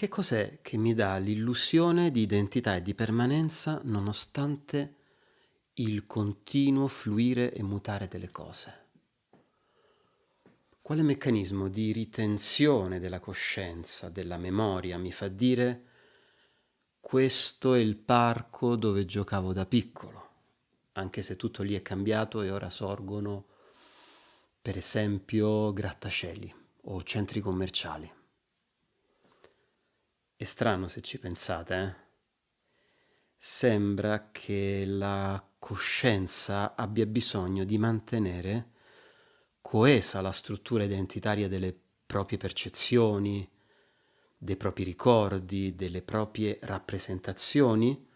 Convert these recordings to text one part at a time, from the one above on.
Che cos'è che mi dà l'illusione di identità e di permanenza nonostante il continuo fluire e mutare delle cose? Quale meccanismo di ritenzione della coscienza, della memoria mi fa dire questo è il parco dove giocavo da piccolo, anche se tutto lì è cambiato e ora sorgono, per esempio, grattacieli o centri commerciali? È strano se ci pensate, eh? Sembra che la coscienza abbia bisogno di mantenere coesa la struttura identitaria delle proprie percezioni, dei propri ricordi, delle proprie rappresentazioni,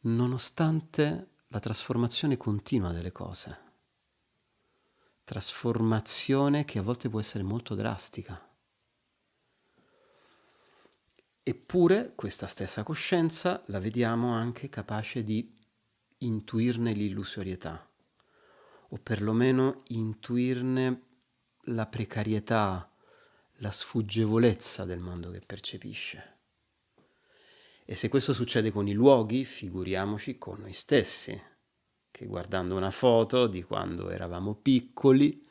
nonostante la trasformazione continua delle cose. Trasformazione che a volte può essere molto drastica. Eppure questa stessa coscienza la vediamo anche capace di intuirne l'illusorietà, o perlomeno intuirne la precarietà, la sfuggevolezza del mondo che percepisce. E se questo succede con i luoghi, figuriamoci con noi stessi, che guardando una foto di quando eravamo piccoli,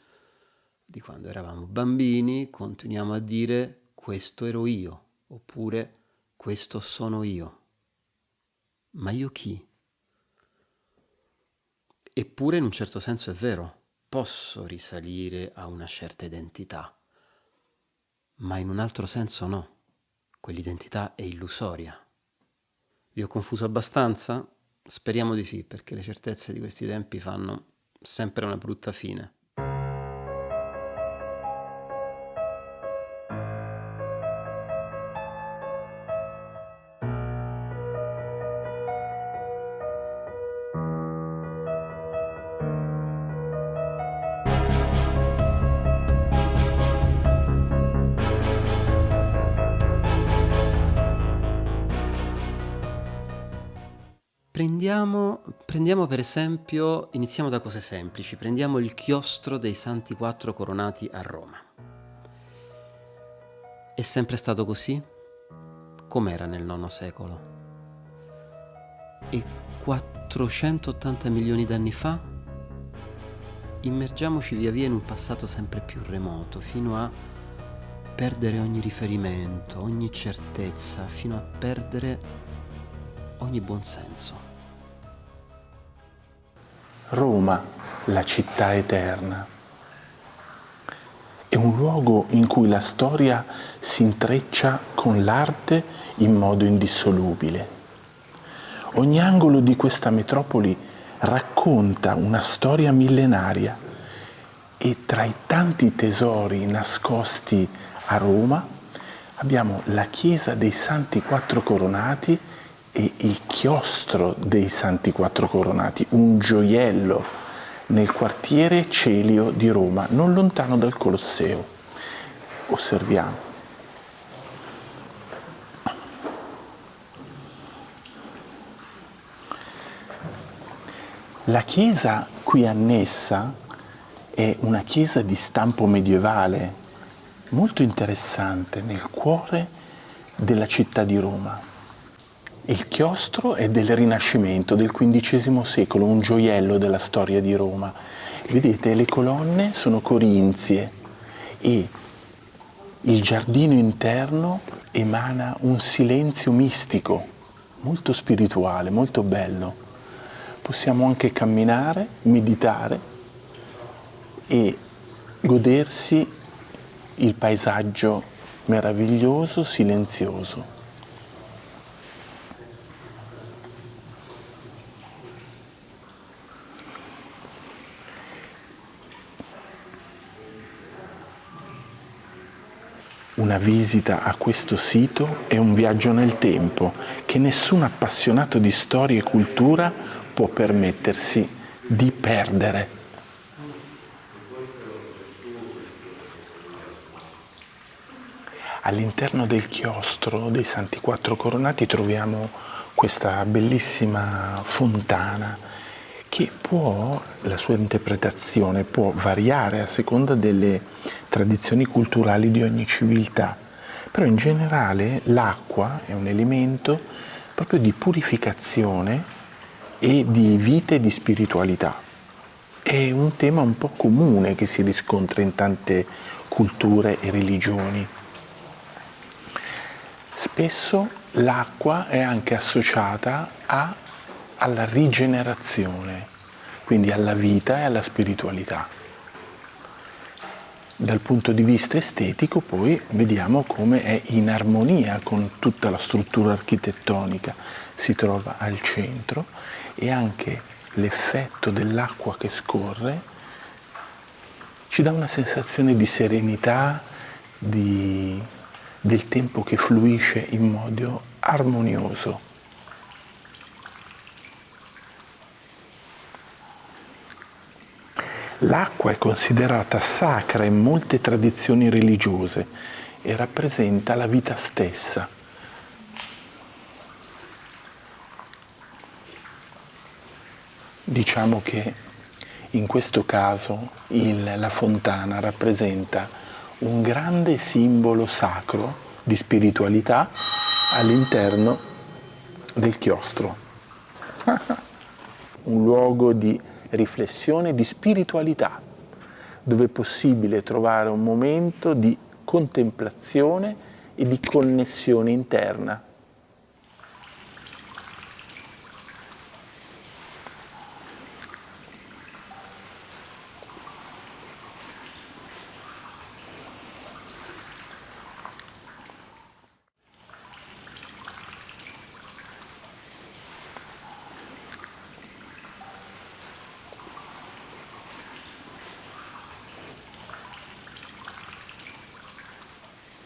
di quando eravamo bambini, continuiamo a dire questo ero io, oppure questo sono io. Ma io chi? Eppure in un certo senso è vero, posso risalire a una certa identità, ma in un altro senso no, quell'identità è illusoria. Vi ho confuso abbastanza? Speriamo di sì, perché le certezze di questi tempi fanno sempre una brutta fine. Prendiamo per esempio, iniziamo da cose semplici, prendiamo il chiostro dei Santi Quattro Coronati a Roma. È sempre stato così? Com'era nel IX secolo? E 480 milioni d'anni fa? Immergiamoci via via in un passato sempre più remoto, fino a perdere ogni riferimento, ogni certezza, fino a perdere ogni buonsenso. Roma, la città eterna. È un luogo in cui la storia si intreccia con l'arte in modo indissolubile. Ogni angolo di questa metropoli racconta una storia millenaria e tra i tanti tesori nascosti a Roma abbiamo la chiesa dei Santi Quattro Coronati e il chiostro dei Santi Quattro Coronati, un gioiello nel quartiere Celio di Roma, non lontano dal Colosseo. Osserviamo. La chiesa qui annessa è una chiesa di stampo medievale, molto interessante, nel cuore della città di Roma. Il chiostro è del Rinascimento, del XV secolo, un gioiello della storia di Roma. Vedete, le colonne sono corinzie e il giardino interno emana un silenzio mistico, molto spirituale, molto bello. Possiamo anche camminare, meditare e godersi il paesaggio meraviglioso, silenzioso. Una visita a questo sito è un viaggio nel tempo che nessun appassionato di storia e cultura può permettersi di perdere. All'interno del chiostro dei Santi Quattro Coronati troviamo questa bellissima fontana che la sua interpretazione può variare a seconda delle tradizioni culturali di ogni civiltà, Però in generale l'acqua è un elemento proprio di purificazione e di vita e di spiritualità. È un tema un po' comune che si riscontra in tante culture e religioni. Spesso l'acqua è anche associata alla rigenerazione, quindi alla vita e alla spiritualità. Dal punto di vista estetico poi vediamo come è in armonia con tutta la struttura architettonica, si trova al centro e anche l'effetto dell'acqua che scorre ci dà una sensazione di serenità, del tempo che fluisce in modo armonioso. L'acqua è considerata sacra in molte tradizioni religiose e rappresenta la vita stessa. Diciamo che in questo caso la fontana rappresenta un grande simbolo sacro di spiritualità all'interno del chiostro. Un luogo di riflessione, di spiritualità, dove è possibile trovare un momento di contemplazione e di connessione interna.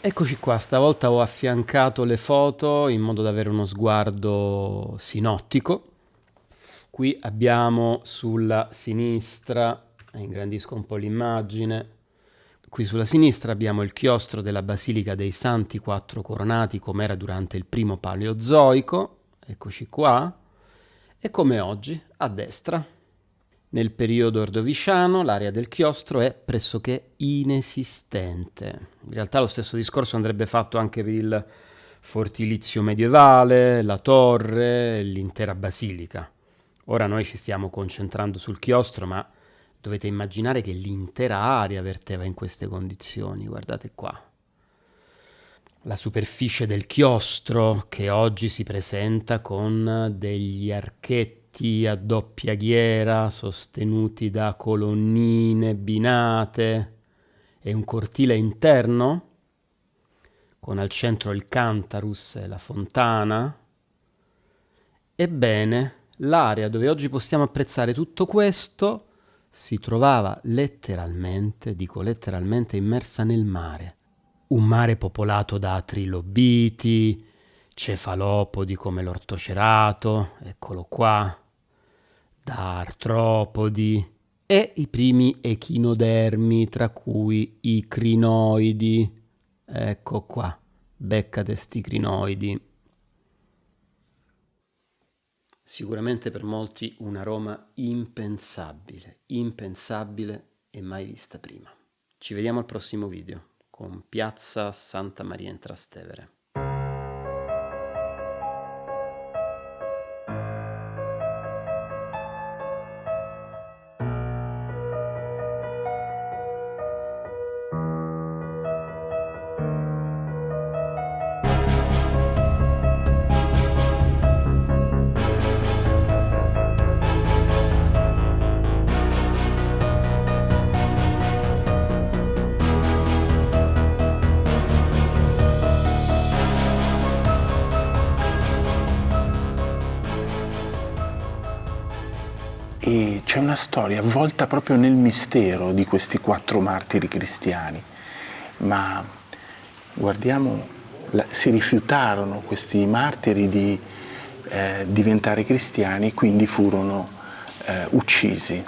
Eccoci qua, stavolta ho affiancato le foto in modo da avere uno sguardo sinottico. Qui abbiamo sulla sinistra, ingrandisco un po' l'immagine, qui sulla sinistra abbiamo il chiostro della Basilica dei Santi Quattro Coronati come era durante il primo Paleozoico, eccoci qua, e come oggi a destra. Nel periodo ordoviciano l'area del chiostro è pressoché inesistente. In realtà lo stesso discorso andrebbe fatto anche per il fortilizio medievale, la torre, l'intera basilica. Ora noi ci stiamo concentrando sul chiostro, ma dovete immaginare che l'intera area verteva in queste condizioni. Guardate qua. La superficie del chiostro che oggi si presenta con degli archetti a doppia ghiera sostenuti da colonnine binate e un cortile interno con al centro il Cantarus e la fontana. Ebbene, l'area dove oggi possiamo apprezzare tutto questo si trovava letteralmente, dico letteralmente, immersa nel mare. Un mare popolato da trilobiti, cefalopodi come l'ortocerato, eccolo qua, da artropodi e i primi echinodermi, tra cui i crinoidi. Ecco qua, beccate sti crinoidi. Sicuramente per molti una Roma impensabile e mai vista prima. Ci vediamo al prossimo video con Piazza Santa Maria in Trastevere. E c'è una storia avvolta proprio nel mistero di questi 4 martiri cristiani, ma guardiamo, si rifiutarono questi martiri di diventare cristiani e quindi furono uccisi.